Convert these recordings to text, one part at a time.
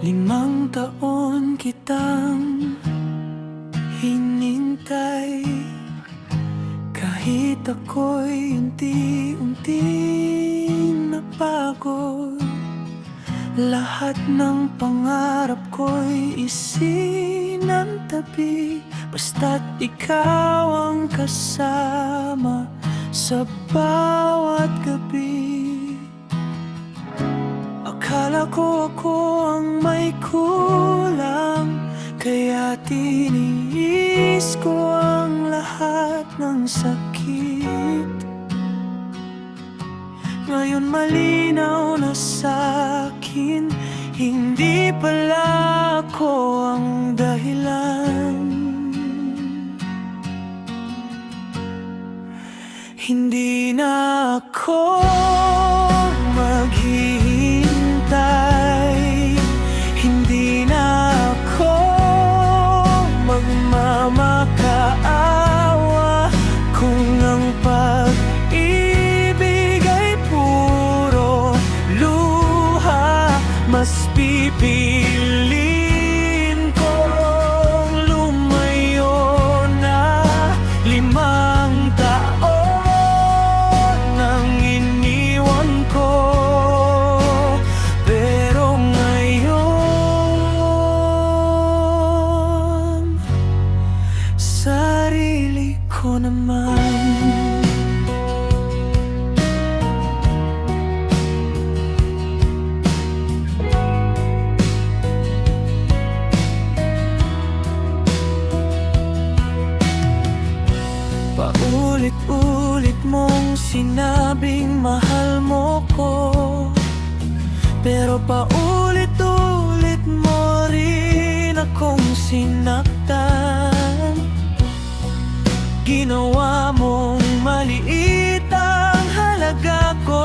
5 taon kitang hinintay, kahit ako'y unti-unting napagod. Lahat ng pangarap ko'y isinantabi, basta't ikaw ang kasama sa bawat gabi. Akala ko ako ang may kulang, kaya tiniis ko ang lahat ng sakit. Ngayon malinaw na sa'kin, hindi pala ako ang dahilan. Hindi na ako maghihintay, hindi na ako magmamakaawa. Kung ang pag-ibig ay puro luha, mas pipiliin kong lumayo na 5 taon nang iniwan ko. Pero ngayon, sarili ko naman. Paulit-ulit mong sinabing mahal mo ko, pero paulit-ulit mo rin akong sinaktan. Ginawa mong maliit ang halaga ko,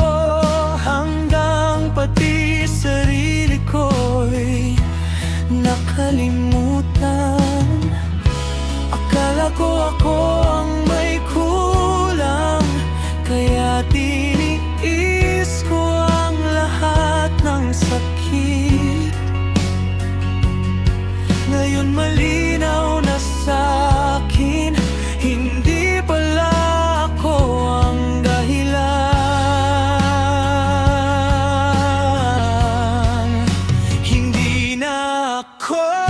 hanggang pati sarili ko'y nakalimutan. Akala ko ako ang may kulang, kaya tiniis ko ang lahat ng sakit. Ngayon malinaw na sa'kin, hindi pala ako ang dahilan. Hindi na ako